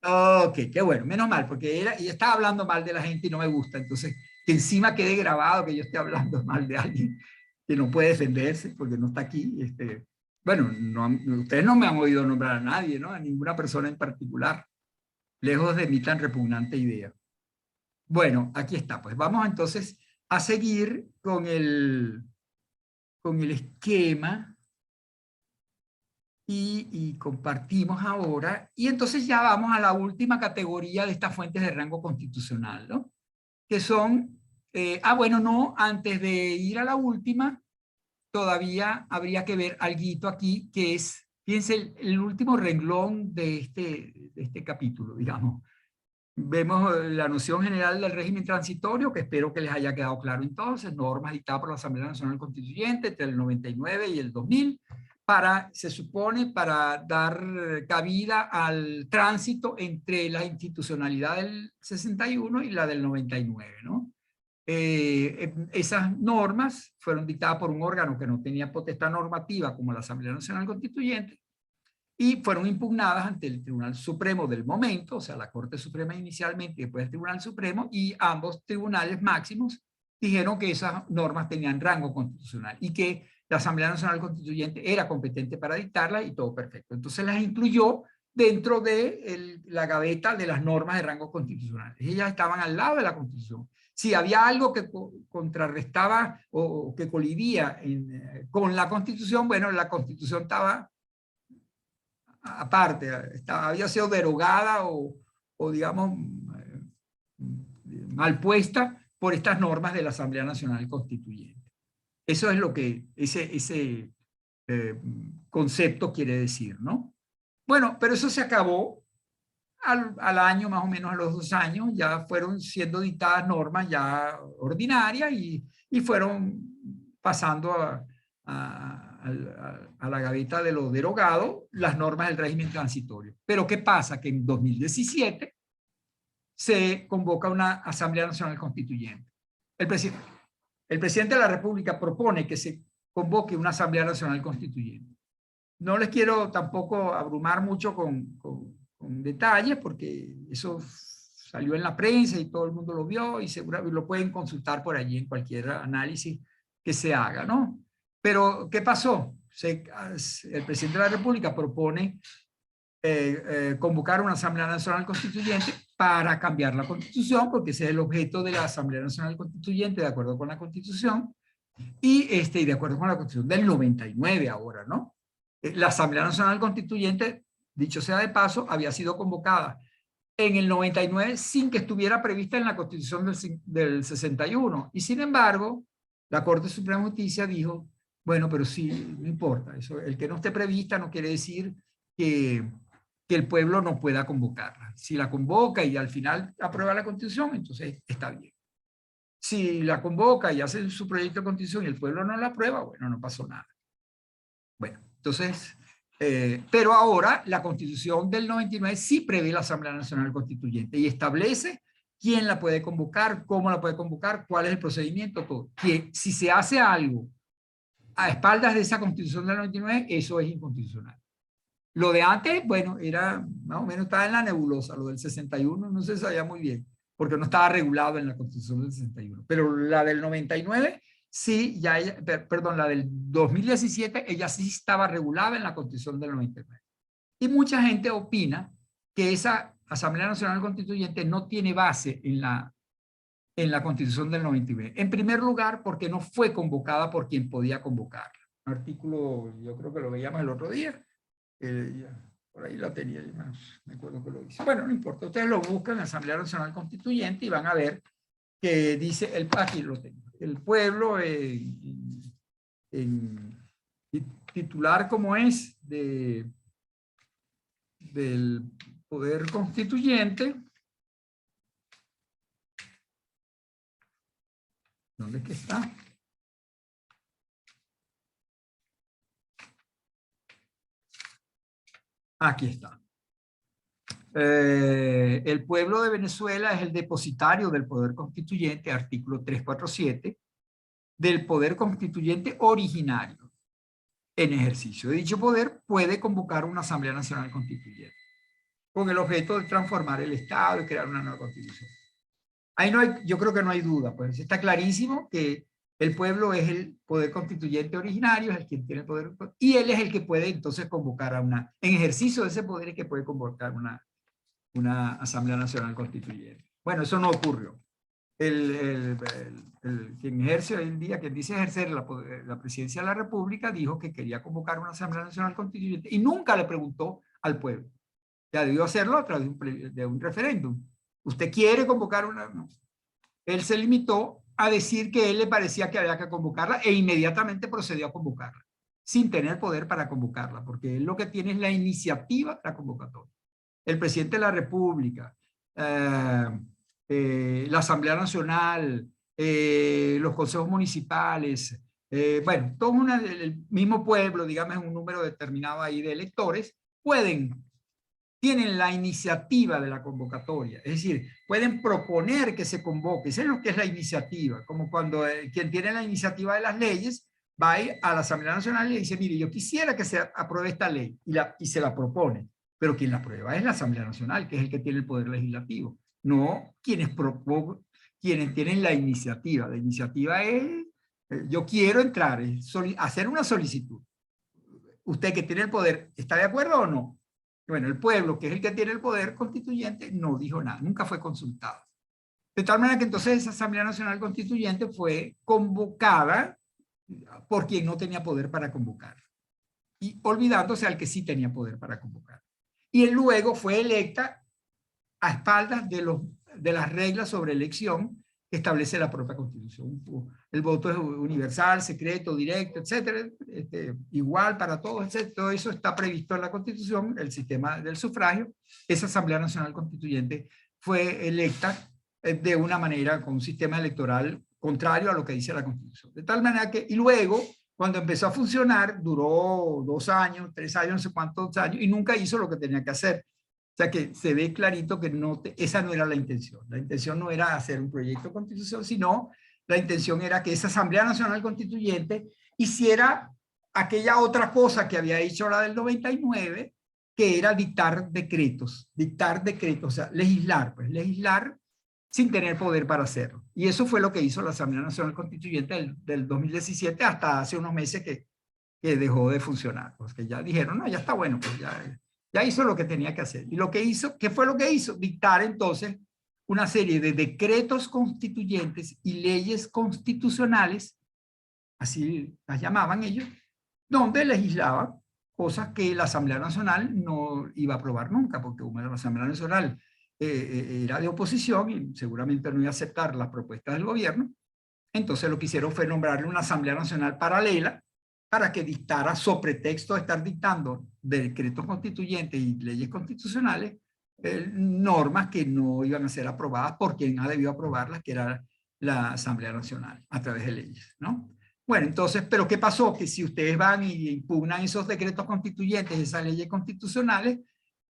Ok, qué bueno, menos mal, porque y estaba hablando mal de la gente y no me gusta. Entonces, que encima quede grabado que yo esté hablando mal de alguien que no puede defenderse porque no está aquí. Bueno, ustedes no me han oído nombrar a nadie, ¿no? A ninguna persona en particular, lejos de mi tan repugnante idea. Bueno, aquí está. Pues vamos entonces a seguir con el esquema y compartimos ahora. Y entonces ya vamos a la última categoría de estas fuentes de rango constitucional, ¿no? Que son, bueno, no, antes de ir a la última, todavía habría que ver algo aquí, que es, fíjense, el último renglón de este capítulo, digamos. Vemos la noción general del régimen transitorio, que espero que les haya quedado claro entonces, normas dictadas por la Asamblea Nacional Constituyente entre el 99 y el 2000, se supone, para dar cabida al tránsito entre la institucionalidad del 61 y la del 99, ¿no? Esas normas fueron dictadas por un órgano que no tenía potestad normativa como la Asamblea Nacional Constituyente y fueron impugnadas ante el Tribunal Supremo del momento, o sea, la Corte Suprema inicialmente y después el Tribunal Supremo, y ambos tribunales máximos dijeron que esas normas tenían rango constitucional y que la Asamblea Nacional Constituyente era competente para dictarlas y todo perfecto. Entonces las incluyó dentro de la gaveta de las normas de rango constitucional. Ellas estaban al lado de la Constitución. Si había algo que contrarrestaba o que colidía con la Constitución, bueno, la Constitución estaba aparte, había sido derogada o digamos, mal puesta por estas normas de la Asamblea Nacional Constituyente. Eso es lo que ese concepto quiere decir, ¿no? Bueno, pero eso se acabó al año, más o menos a los 2 años, ya fueron siendo dictadas normas ya ordinarias y fueron pasando a la gaveta de lo derogado las normas del régimen transitorio. Pero ¿qué pasa? Que en 2017 se convoca una Asamblea Nacional Constituyente. El, presi el presidente de la República propone que se convoque una Asamblea Nacional Constituyente. No les quiero tampoco abrumar mucho con detalles porque eso salió en la prensa y todo el mundo lo vio y seguramente lo pueden consultar por allí en cualquier análisis que se haga, ¿no? Pero, ¿qué pasó? El presidente de la República propone convocar una Asamblea Nacional Constituyente para cambiar la Constitución, porque ese es el objeto de la Asamblea Nacional Constituyente, de acuerdo con la Constitución, y de acuerdo con la Constitución del 99 ahora, ¿no? La Asamblea Nacional Constituyente, dicho sea de paso, había sido convocada en el 99 sin que estuviera prevista en la Constitución del 61. Y sin embargo, la Corte Suprema de Justicia dijo, bueno, pero sí, no importa. Eso, el que no esté prevista no quiere decir que el pueblo no pueda convocarla. Si la convoca y al final aprueba la Constitución, entonces está bien. Si la convoca y hace su proyecto de Constitución y el pueblo no la aprueba, bueno, no pasó nada. Bueno, entonces, pero ahora la Constitución del 99 sí prevé la Asamblea Nacional Constituyente y establece quién la puede convocar, cómo la puede convocar, cuál es el procedimiento, todo. Que si se hace algo a espaldas de esa Constitución del 99, eso es inconstitucional. Lo de antes, bueno, era más o menos, estaba en la nebulosa. Lo del 61 no se sabía muy bien, porque no estaba regulado en la Constitución del 61. Pero la del 99, sí, perdón, la del 2017, ella sí estaba regulada en la Constitución del 99. Y mucha gente opina que esa Asamblea Nacional Constituyente no tiene base en la Constitución del 99. En primer lugar, porque no fue convocada por quien podía convocarla. Un artículo, yo creo que lo veíamos el otro día, por ahí la tenía, me acuerdo que lo hice. Bueno, no importa, ustedes lo buscan en Asamblea Nacional Constituyente y van a ver que dice, aquí lo tengo, el pueblo en titular como es del poder constituyente. ¿Dónde es que está? Aquí está. El pueblo de Venezuela es el depositario del poder constituyente, artículo 347, del poder constituyente originario. En ejercicio de dicho poder puede convocar una Asamblea Nacional Constituyente. con el objeto de transformar el Estado y crear una nueva constitución. Ahí no hay, yo creo que no hay duda, pues está clarísimo que el pueblo es el poder constituyente originario, es el quien tiene el poder, y él es el que puede entonces convocar a una, en ejercicio de ese poder es que puede convocar una Asamblea Nacional Constituyente. Bueno, eso no ocurrió. Quien ejerce hoy en día, quien dice ejercer la presidencia de la República, dijo que quería convocar una Asamblea Nacional Constituyente y nunca le preguntó al pueblo. Ya debió hacerlo a través de un referéndum. ¿Usted quiere convocar una? No. Él se limitó a decir que a él le parecía que había que convocarla e inmediatamente procedió a convocarla, sin tener poder para convocarla, porque él lo que tiene es la iniciativa de la convocatoria. El presidente de la República, la Asamblea Nacional, los consejos municipales, bueno, todo el mismo pueblo, digamos, un número determinado ahí de electores, tienen la iniciativa de la convocatoria, es decir, pueden proponer que se convoque, eso es lo que es la iniciativa, como cuando quien tiene la iniciativa de las leyes va a la Asamblea Nacional y le dice, mire, yo quisiera que se apruebe esta ley, y se la propone, pero quien la aprueba es la Asamblea Nacional, que es el que tiene el poder legislativo, no quienes tienen la iniciativa. La iniciativa es, yo quiero entrar, hacer una solicitud. Usted que tiene el poder, ¿está de acuerdo o no? Bueno, el pueblo, que es el que tiene el poder constituyente, no dijo nada, nunca fue consultado. De tal manera que entonces esa Asamblea Nacional Constituyente fue convocada por quien no tenía poder para convocar, y olvidándose al que sí tenía poder para convocar. Y él luego fue electa a espaldas de las reglas sobre elección que establece la propia Constitución. El voto es universal, secreto, directo, etcétera, igual para todos, etcétera. Todo eso está previsto en la Constitución, el sistema del sufragio. Esa Asamblea Nacional Constituyente fue electa de una manera, con un sistema electoral contrario a lo que dice la Constitución. De tal manera que, y luego, cuando empezó a funcionar, duró 2 años, 3 años, no sé cuántos años, y nunca hizo lo que tenía que hacer. O sea que se ve clarito que esa no era la intención. La intención no era hacer un proyecto de constitución, sino la intención era que esa Asamblea Nacional Constituyente hiciera aquella otra cosa que había hecho la del 99, que era dictar decretos, o sea, legislar, pues legislar sin tener poder para hacerlo. Y eso fue lo que hizo la Asamblea Nacional Constituyente del 2017 hasta hace unos meses que dejó de funcionar. Pues que ya dijeron, no, ya está bueno, pues ya hizo lo que tenía que hacer. Y lo que hizo, ¿qué fue lo que hizo? Dictar entonces una serie de decretos constituyentes y leyes constitucionales, así las llamaban ellos, donde legislaban cosas que la Asamblea Nacional no iba a aprobar nunca, porque como la Asamblea Nacional era de oposición y seguramente no iba a aceptar las propuestas del gobierno, entonces lo que hicieron fue nombrarle una Asamblea Nacional paralela para que dictara, sobre pretexto de estar dictando decretos constituyentes y leyes constitucionales, normas que no iban a ser aprobadas por quien ha debido aprobarlas, que era la Asamblea Nacional, a través de leyes, ¿no? Bueno, entonces, ¿pero qué pasó? Que si ustedes van y impugnan esos decretos constituyentes, esas leyes constitucionales,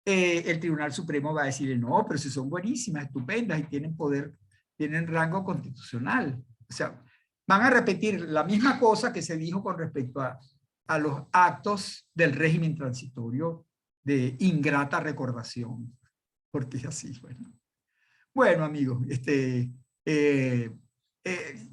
el Tribunal Supremo va a decir, no, pero si son buenísimas, estupendas y tienen poder, tienen rango constitucional. O sea, van a repetir la misma cosa que se dijo con respecto a los actos del régimen transitorio de ingrata recordación, porque es así, bueno. Bueno, amigos,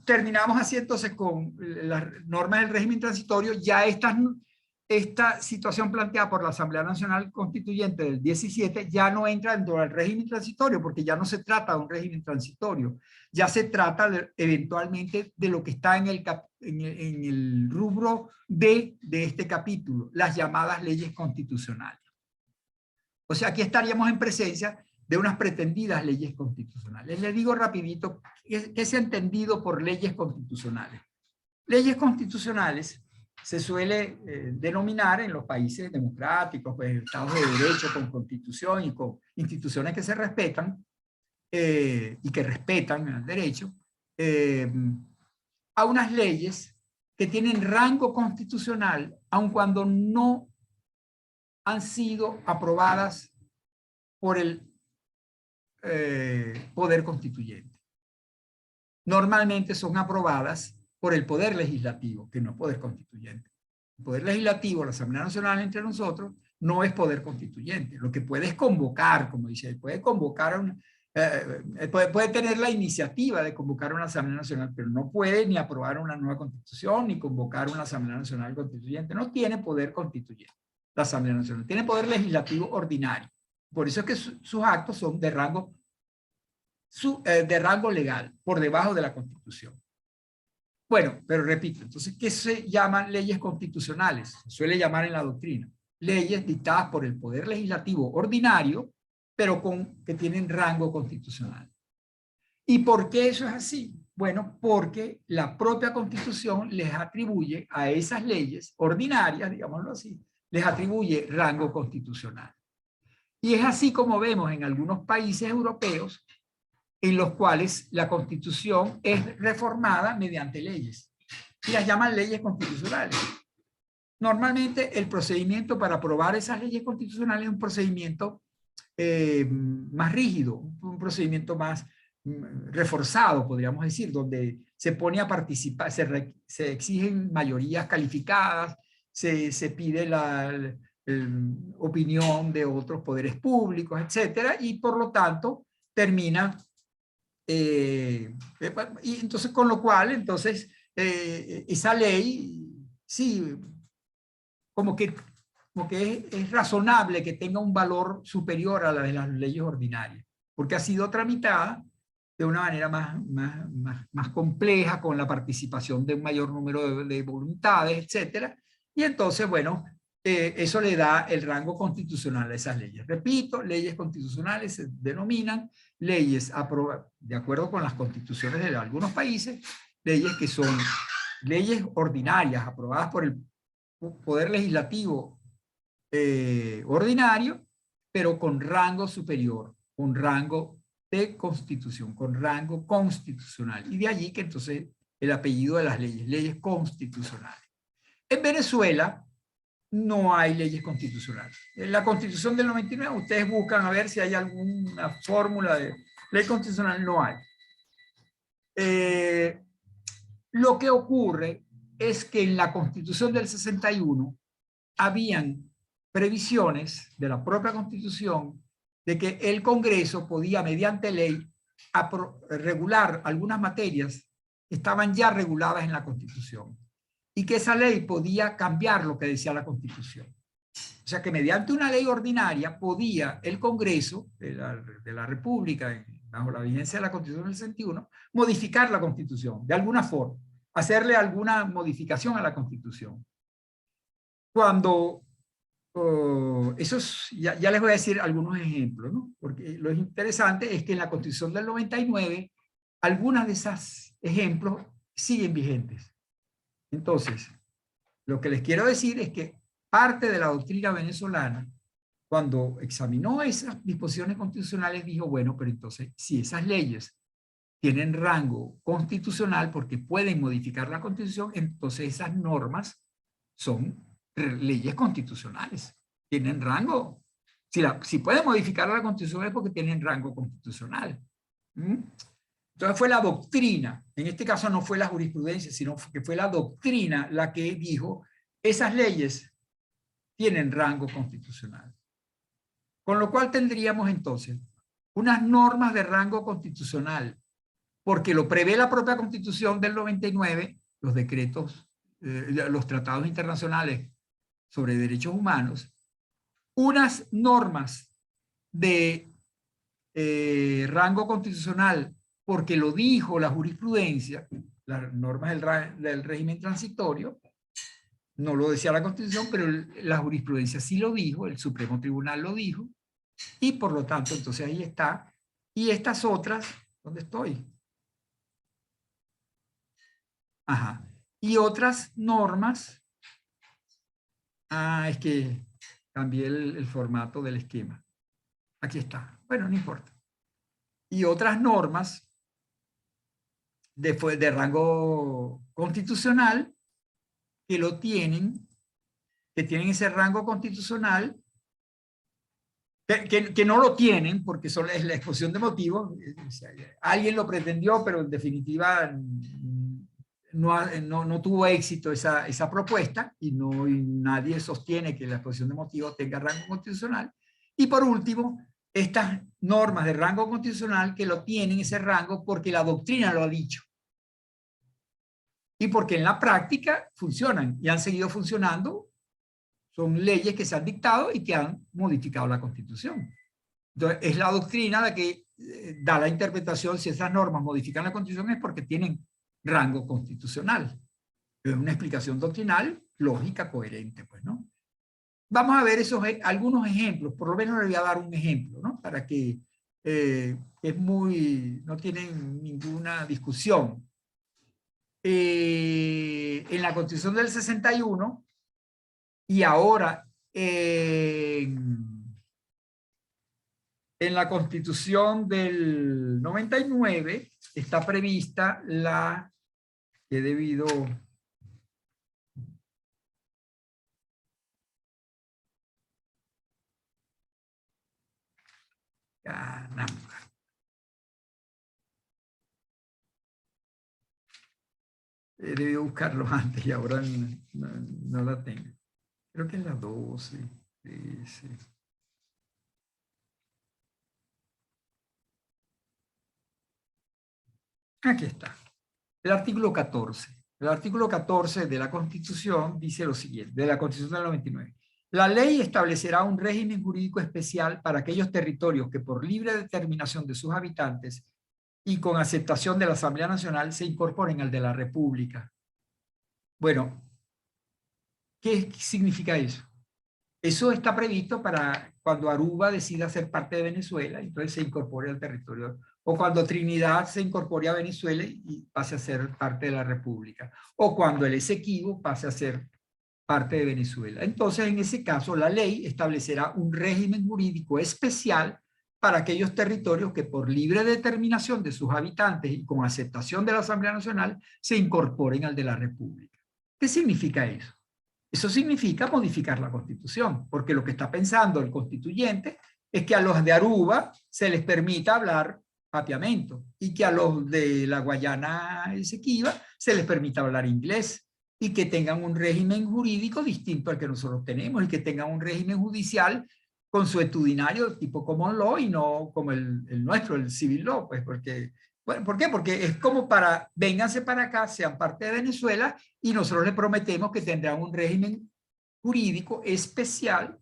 terminamos así entonces con las normas del régimen transitorio. Ya esta situación planteada por la Asamblea Nacional Constituyente del 17 ya no entra dentro del régimen transitorio, porque ya no se trata de un régimen transitorio, ya se trata eventualmente de lo que está en el rubro D de este capítulo, las llamadas leyes constitucionales. O sea, aquí estaríamos en presencia de unas pretendidas leyes constitucionales. Les digo rapidito, ¿qué se ha entendido por leyes constitucionales? Leyes constitucionales se suele denominar en los países democráticos, pues estados de derecho con constitución y con instituciones que se respetan y que respetan el derecho, a unas leyes que tienen rango constitucional, aun cuando no han sido aprobadas por el poder constituyente. Normalmente son aprobadas por el poder legislativo, que no es poder constituyente. El poder legislativo, la Asamblea Nacional entre nosotros, no es poder constituyente. Lo que puede es convocar, como dice, puede convocar a puede tener la iniciativa de convocar una Asamblea Nacional, pero no puede ni aprobar una nueva Constitución, ni convocar una Asamblea Nacional Constituyente. No tiene poder constituyente la Asamblea Nacional. Tiene poder legislativo ordinario. Por eso es que sus actos son de rango legal, por debajo de la Constitución. Bueno, pero repito, entonces, ¿qué se llaman leyes constitucionales? Se suele llamar en la doctrina leyes dictadas por el Poder Legislativo ordinario, pero que tienen rango constitucional. ¿Y por qué eso es así? Bueno, porque la propia Constitución les atribuye a esas leyes ordinarias, digámoslo así, les atribuye rango constitucional. Y es así como vemos en algunos países europeos en los cuales la Constitución es reformada mediante leyes. Y las llaman leyes constitucionales. Normalmente el procedimiento para aprobar esas leyes constitucionales es un procedimiento más rígido, un procedimiento más reforzado, podríamos decir, donde se pone a participar, se exigen mayorías calificadas, se pide la opinión de otros poderes públicos, etcétera, y por lo tanto termina y entonces, con lo cual, entonces, esa ley, sí, como que es razonable que tenga un valor superior a la de las leyes ordinarias, porque ha sido tramitada de una manera más compleja, con la participación de un mayor número de voluntades, etcétera, y entonces, bueno, eso le da el rango constitucional a esas leyes. Repito, leyes constitucionales se denominan leyes de acuerdo con las constituciones de algunos países, leyes que son leyes ordinarias aprobadas por el Poder Legislativo ordinario, pero con rango superior, con rango de constitución, con rango constitucional. Y de allí que entonces el apellido de las leyes, leyes constitucionales. En Venezuela no hay leyes constitucionales. En la Constitución del 99, ustedes buscan a ver si hay alguna fórmula de ley constitucional, no hay. Lo que ocurre es que en la Constitución del 61 habían previsiones de la propia Constitución de que el Congreso podía, mediante ley, regular algunas materias que estaban ya reguladas en la Constitución y que esa ley podía cambiar lo que decía la Constitución. O sea que mediante una ley ordinaria podía el Congreso de la República, bajo la vigencia de la Constitución del 61, modificar la Constitución de alguna forma, hacerle alguna modificación a la Constitución. Cuando ya les voy a decir algunos ejemplos, ¿no? Porque lo interesante es que en la Constitución del 99 algunas de esos ejemplos siguen vigentes. Entonces, lo que les quiero decir es que parte de la doctrina venezolana, cuando examinó esas disposiciones constitucionales, dijo, bueno, pero entonces, si esas leyes tienen rango constitucional porque pueden modificar la Constitución, entonces esas normas son leyes constitucionales. Tienen rango. Si pueden modificar la Constitución es porque tienen rango constitucional. Entonces fue la doctrina, en este caso no fue la jurisprudencia, sino que fue la doctrina la que dijo, esas leyes tienen rango constitucional. Con lo cual tendríamos entonces unas normas de rango constitucional, porque lo prevé la propia Constitución del 99, los decretos, los tratados internacionales sobre derechos humanos, unas normas de rango constitucional, porque lo dijo la jurisprudencia, las normas del régimen transitorio, no lo decía la Constitución, pero la jurisprudencia sí lo dijo, el Supremo Tribunal lo dijo, y por lo tanto, entonces ahí está. Y estas otras, ¿dónde estoy? Ajá. Y otras normas, es que cambié el formato del esquema. Aquí está. Bueno, no importa. Y otras normas de rango constitucional que que tienen ese rango constitucional, que no lo tienen porque es la exposición de motivos. Alguien lo pretendió, pero en definitiva no tuvo éxito esa propuesta y nadie sostiene que la exposición de motivos tenga rango constitucional. Y por último, estas normas de rango constitucional que lo tienen ese rango porque la doctrina lo ha dicho. Y porque en la práctica funcionan y han seguido funcionando. Son leyes que se han dictado y que han modificado la Constitución. Entonces, es la doctrina la que da la interpretación si esas normas modifican la Constitución es porque tienen rango constitucional. Es una explicación doctrinal, lógica, coherente, pues, ¿no? Vamos a ver algunos ejemplos, por lo menos le voy a dar un ejemplo, ¿no? Para que no tienen ninguna discusión. En la Constitución del 61 y ahora en la Constitución del 99 está prevista la que debido caramba. He debido buscarlo antes y ahora no la tengo. Creo que es la 12. Sí. Aquí está. El artículo 14. El artículo 14 de la Constitución dice lo siguiente, de la Constitución del 99. La ley establecerá un régimen jurídico especial para aquellos territorios que por libre determinación de sus habitantes y con aceptación de la Asamblea Nacional se incorporen al de la República. Bueno, ¿qué significa eso? Eso está previsto para cuando Aruba decida ser parte de Venezuela, entonces se incorpore al territorio. O cuando Trinidad se incorpore a Venezuela y pase a ser parte de la República. O cuando el Esequibo pase a ser parte de Venezuela. Entonces, en ese caso, la ley establecerá un régimen jurídico especial para aquellos territorios que por libre determinación de sus habitantes y con aceptación de la Asamblea Nacional se incorporen al de la República. ¿Qué significa eso? Eso significa modificar la Constitución, porque lo que está pensando el constituyente es que a los de Aruba se les permita hablar papiamento y que a los de la Guayana Esequiba se les permita hablar inglés y que tengan un régimen jurídico distinto al que nosotros tenemos y que tengan un régimen judicial consuetudinario tipo common law y no como el nuestro, el civil law, pues porque... Bueno, ¿por qué? Porque es como para, vénganse para acá, sean parte de Venezuela y nosotros les prometemos que tendrán un régimen jurídico especial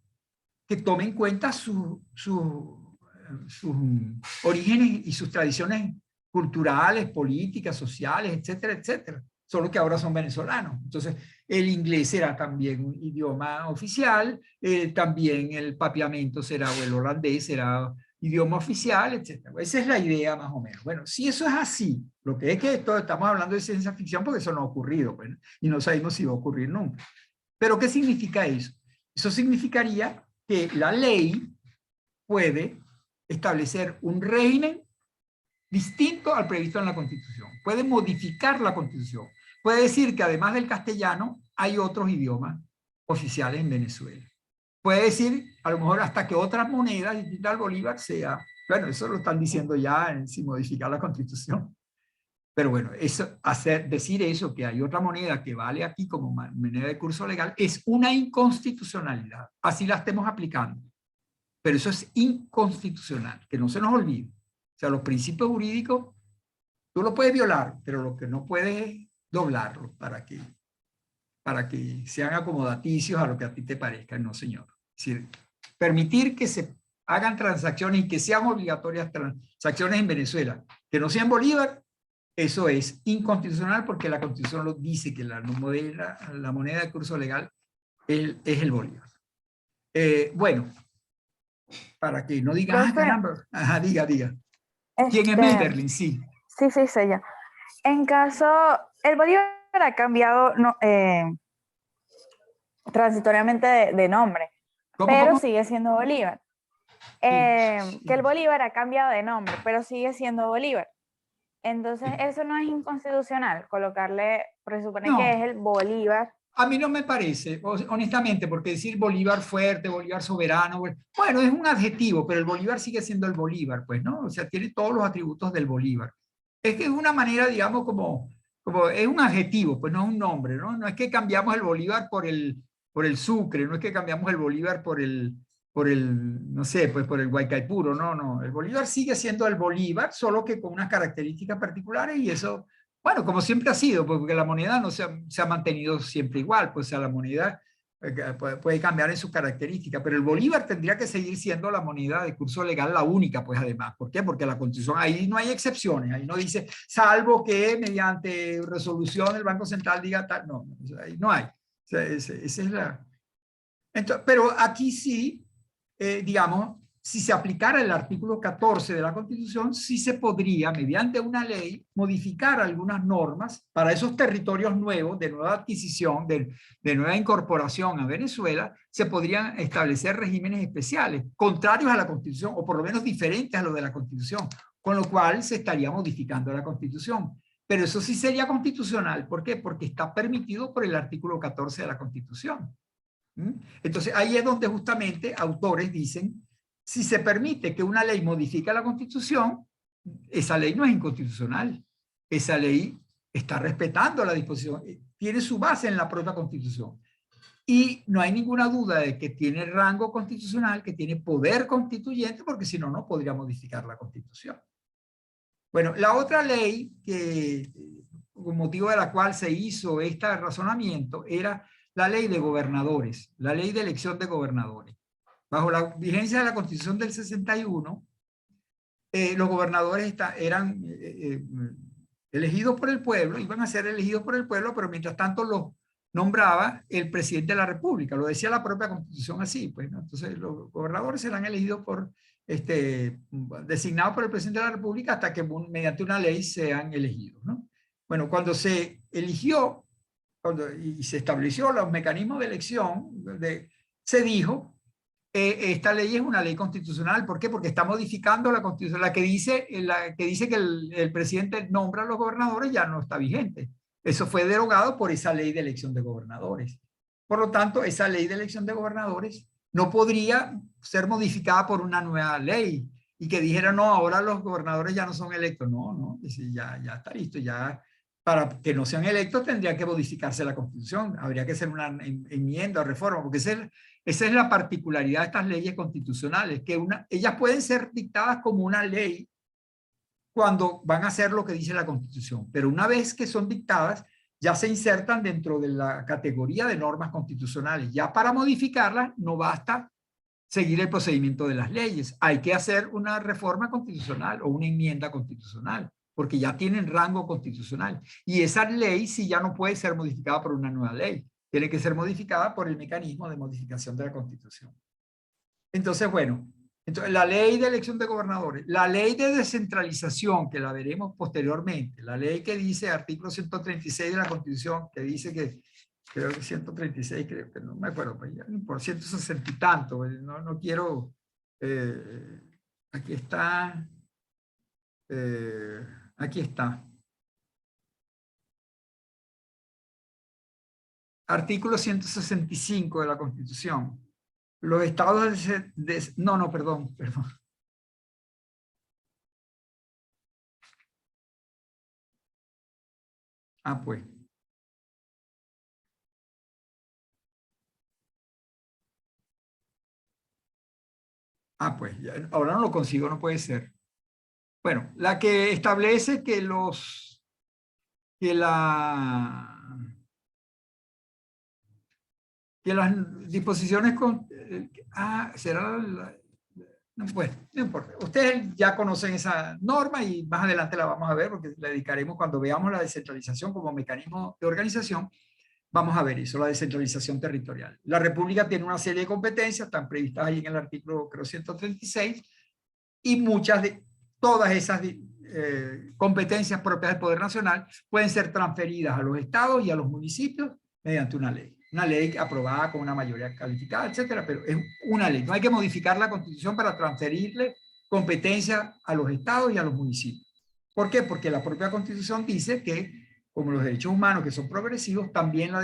que tome en cuenta sus orígenes y sus tradiciones culturales, políticas, sociales, etcétera, etcétera. Solo que ahora son venezolanos. Entonces, el inglés será también un idioma oficial, también el papiamento será, o el holandés será idioma oficial, etc. Esa es la idea más o menos. Bueno, si eso es así, lo que es que estamos hablando de ciencia ficción porque eso no ha ocurrido, pues, y no sabemos si va a ocurrir nunca. Pero ¿qué significa eso? Eso significaría que la ley puede establecer un régimen distinto al previsto en la Constitución. Puede modificar la Constitución. Puede decir que además del castellano hay otros idiomas oficiales en Venezuela. Puede decir, a lo mejor hasta que otras monedas distintas al bolívar sea, bueno, eso lo están diciendo ya sin modificar la Constitución. Pero bueno, decir eso, que hay otra moneda que vale aquí como moneda de curso legal, es una inconstitucionalidad. Así la estemos aplicando. Pero eso es inconstitucional, que no se nos olvide. O sea, los principios jurídicos, tú lo puedes violar, pero lo que no puedes es doblarlo para que sean acomodaticios a lo que a ti te parezca, no señor. Es decir, permitir que se hagan transacciones y que sean obligatorias transacciones en Venezuela, que no sean bolívar, eso es inconstitucional porque la Constitución lo dice que la moneda de curso legal es el bolívar. Bueno, para que no digan, caramba, ajá, diga. ¿Quién es Milberlin? Sí. Sí, sé yo. En caso, el bolívar ha cambiado transitoriamente de nombre, pero sigue siendo bolívar. Que el bolívar ha cambiado de nombre, pero sigue siendo bolívar. Entonces, eso no es inconstitucional, colocarle, presupone que es el bolívar. A mí no me parece, honestamente, porque decir Bolívar fuerte, Bolívar soberano, bueno, es un adjetivo, pero el Bolívar sigue siendo el Bolívar, pues, ¿no? O sea, tiene todos los atributos del Bolívar. Es que es una manera, digamos, como como es un adjetivo, pues no es un nombre, ¿no? No es que cambiamos el bolívar por el Sucre, no es que cambiamos el bolívar no sé, pues por el Guaycaipuro, no, no. El bolívar sigue siendo el bolívar, solo que con unas características particulares y eso, bueno, como siempre ha sido, porque la moneda no se ha mantenido siempre igual, pues la moneda puede cambiar en sus características, pero el bolívar tendría que seguir siendo la moneda de curso legal, la única, pues además. ¿Por qué? Porque la Constitución, ahí no hay excepciones, ahí no dice, salvo que mediante resolución el Banco Central diga tal, no, ahí no hay. O sea, esa es la... Entonces, pero aquí sí, digamos, si se aplicara el artículo 14 de la Constitución, sí se podría, mediante una ley, modificar algunas normas para esos territorios nuevos, de nueva adquisición, de nueva incorporación a Venezuela, se podrían establecer regímenes especiales, contrarios a la Constitución, o por lo menos diferentes a lo de la Constitución, con lo cual se estaría modificando la Constitución. Pero eso sí sería constitucional. ¿Por qué? Porque está permitido por el artículo 14 de la Constitución. Entonces, ahí es donde justamente autores dicen, si se permite que una ley modifique la Constitución, esa ley no es inconstitucional. Esa ley está respetando la disposición, tiene su base en la propia Constitución. Y no hay ninguna duda de que tiene rango constitucional, que tiene poder constituyente, porque si no, no podría modificar la Constitución. Bueno, la otra ley que, con motivo de la cual se hizo este razonamiento, era la ley de gobernadores, la ley de elección de gobernadores. Bajo la vigencia de la Constitución del 61, los gobernadores eran elegidos por el pueblo, iban a ser elegidos por el pueblo, pero mientras tanto los nombraba el presidente de la República. Lo decía la propia Constitución así, pues, ¿no? Entonces los gobernadores serán elegidos designados por el presidente de la República hasta que mediante una ley sean elegidos, ¿no? Bueno, cuando se eligió y se estableció los mecanismos de elección, se dijo, esta ley es una ley constitucional. ¿Por qué? Porque está modificando la Constitución. La que dice que el presidente nombra a los gobernadores ya no está vigente. Eso fue derogado por esa ley de elección de gobernadores. Por lo tanto, esa ley de elección de gobernadores no podría ser modificada por una nueva ley y que dijera, no, ahora los gobernadores ya no son electos. No, no, ya está listo, ya. Para que no sean electos tendría que modificarse la Constitución, habría que hacer una enmienda o reforma, porque esa es la particularidad de estas leyes constitucionales, que ellas pueden ser dictadas como una ley cuando van a hacer lo que dice la Constitución, pero una vez que son dictadas, ya se insertan dentro de la categoría de normas constitucionales. Ya para modificarlas no basta seguir el procedimiento de las leyes, hay que hacer una reforma constitucional o una enmienda constitucional, porque ya tienen rango constitucional. Y esa ley sí ya no puede ser modificada por una nueva ley, tiene que ser modificada por el mecanismo de modificación de la Constitución. Entonces, bueno, la ley de elección de gobernadores, la ley de descentralización, que la veremos posteriormente, la ley que dice, artículo 136 de la Constitución, que dice que, creo que 136, creo que no me acuerdo, pues ya, por 160 y tanto, no quiero, aquí está, aquí está. Artículo 165 de la Constitución. Los estados no, perdón. Ah, pues. Ah, pues, ahora no lo consigo, no puede ser. Bueno, la que establece que las disposiciones será no, pues, no importa. Ustedes ya conocen esa norma y más adelante la vamos a ver porque la dedicaremos cuando veamos la descentralización como mecanismo de organización. Vamos a ver eso, la descentralización territorial. La República tiene una serie de competencias, están previstas ahí en el artículo, creo, 136, y todas esas competencias propias del Poder Nacional pueden ser transferidas a los estados y a los municipios mediante una ley. Una ley aprobada con una mayoría calificada, etcétera, pero es una ley. No hay que modificar la Constitución para transferirle competencia a los estados y a los municipios. ¿Por qué? Porque la propia Constitución dice que, como los derechos humanos que son progresivos, también la